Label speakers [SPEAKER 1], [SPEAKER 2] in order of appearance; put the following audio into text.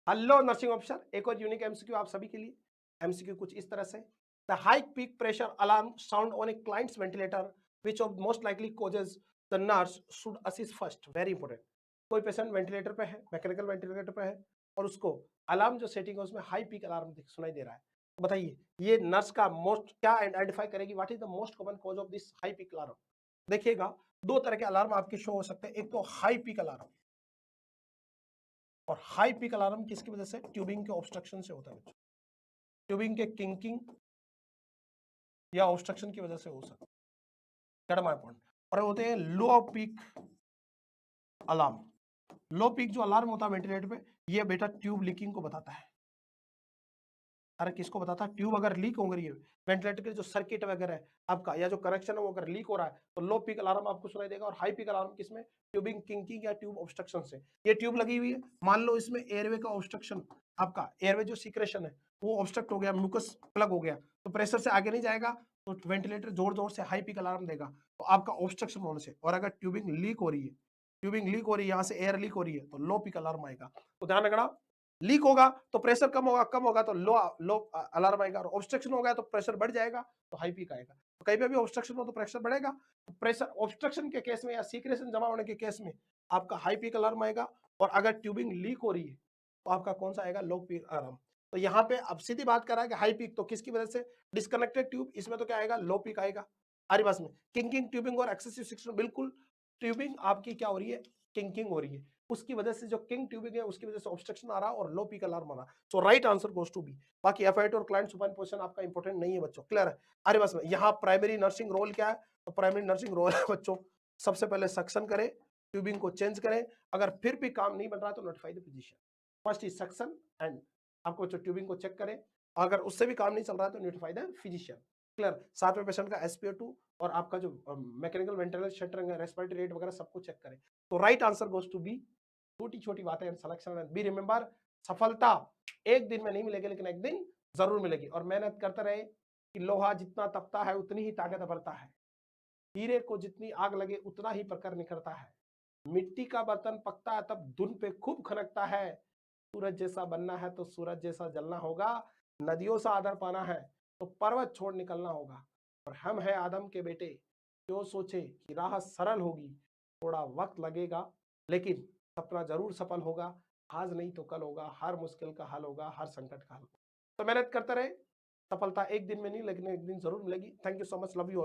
[SPEAKER 1] Hello nursing officer, एक और unique MCQ आप सभी के लिए। एमसीक्यू कुछ इस तरह से, the high peak pressure alarm sound on A clients ventilator which of most likely causes the nurse should assist first. Very important. कोई पेशेंट वेंटिलेटर पे है, मैकेनिकल वेंटिलेटर पे है, और उसको अलार्म जो सेटिंग है उसमें हाई पीक अलार्म सुनाई दे रहा है। तो बताइए ये नर्स का मोस्ट क्या आइडेंटिफाई करेगी, what is the most common cause of this high peak alarm. देखिएगा, दो तरह के अलार्म आपके शो हो सकते हैं। एक तो हाई पीक अलार्म, और हाई पीक अलार्म किसकी वजह से, ट्यूबिंग के ऑब्स्ट्रक्शन से होता है बच्चों। ट्यूबिंग के किंकिंग या ऑब्स्ट्रक्शन की वजह से हो सकता है। That my point. और होते हैं लो पीक अलार्म। लो पीक जो अलार्म होता है वेंटिलेटर पे, ये बेटा ट्यूब लीकिंग को बताता है। अरे किसको बताता है, ट्यूब अगर लीक हो रही है, वेंटिलेटर के जो सर्किट वगैरह है आपका, या जो कनेक्शन है वो अगर लीक हो रहा है, तो लो पीक अलार्म आपको सुनाई देगा। और हाई पीक अलार्म किसमें, ट्यूबिंग किंकिंग या ट्यूब ऑब्स्ट्रक्शन से। ये ट्यूब लगी हुई है, मान लो इसमें एयरवे का ऑब्स्ट्रक्शन, आपका एयरवे जो सीक्रेशन है वो ऑब्स्ट्रक्ट हो गया, म्यूकस प्लग हो गया, तो प्रेशर से आगे नहीं जाएगा, तो वेंटिलेटर जोर जोर से हाई पीक अलार्म देगा, तो आपका ऑब्स्ट्रक्शन होने से। और अगर ट्यूबिंग लीक हो रही है, ट्यूबिंग लीक हो रही है, यहाँ से एयर लीक हो रही है, तो लो पीक अलार्म आएगा। तो ध्यान रखना, लीक होगा तो प्रेशर कम होगा तो लो लो अलार्म आएगा, और ऑब्स्ट्रक्शन हो गया तो प्रेशर बढ़ जाएगा तो हाई पीक आएगा। तो कहीं पे भी ऑब्स्ट्रक्शन हो तो प्रेशर बढ़ेगा। तो प्रेशर ऑब्स्ट्रक्शन के केस में या सीक्रेशन जमा होने के केस में आपका हाई पीक अलार्म आएगा। और अगर ट्यूबिंग लीक हो रही है तो आपका कौन सा आएगा, लो पीक अलार्म। तो यहाँ पे अब सीधी बात कर रहा है कि हाई पीक तो किसकी वजह से, डिस्कनेक्टेड ट्यूब, इसमें तो क्या आएगा, लो पीक आएगा। हरी बस में किंकिंग ट्यूबिंग और एक्सेसिव सिक्शन, बिल्कुल ट्यूबिंग आपकी क्या हो रही है, किंकिंग हो रही है, उसकी वजह से जो किंग ट्यूबिंग है उसकी वजह से ऑब्स्ट्रक्शन आ रहा है और लो पीक अलार्म आ रहा है। So right answer goes to be. बाकी एफआईटी और क्लाइंट सुपाइन पोजीशन आपका इंपॉर्टेंट नहीं है बच्चों, क्लियर है। अरे बस में यहाँ प्राइमरी नर्सिंग रोल क्या है, तो प्राइमरी नर्सिंग रोल है बच्चों, सबसे पहले सक्शन करें, ट्यूबिंग को चेंज करें, अगर फिर भी काम नहीं बन रहा तो notify the physician. First is suction and आपको जो ट्यूबिंग को चेक करें, अगर उससे भी काम नहीं चल रहा है तो नोटिफाई द फिजिशियन। क्लियर। साथ में पेशेंट का एसपीओ2 और आपका जो मैकेनिकल वेंटिलेटर शटरिंग है, रेस्पिरेटरी रेट वगैरह सबको चेक करें। तो right answer goes to be. छोटी छोटी बातें सिलेक्शन बी रिमेंबर, सफलता एक दिन में नहीं मिलेगी लेकिन एक दिन जरूर मिलेगी। और मेहनत करते रहे कि लोहा जितना तपता है उतनी ही ताकत बढ़ता है, हीरे को जितनी आग लगे उतना ही प्रखर निखरता है, मिट्टी का बर्तन पकता है तब धुन पे खूब खनकता है, सूरज जैसा बनना है तो सूरज जैसा जलना होगा, नदियों से आदर पाना है तो पर्वत छोड़ निकलना होगा, और हम हैं आदम के बेटे, जो सोचे कि राह सरल होगी, थोड़ा वक्त लगेगा लेकिन सपना जरूर सफल होगा, आज नहीं तो कल होगा, हर मुश्किल का हल होगा, हर संकट का हल होगा। तो मेहनत करते रहे, सफलता एक दिन में नहीं लेकिन एक दिन जरूर मिलेगी। Thank you so much, love you all.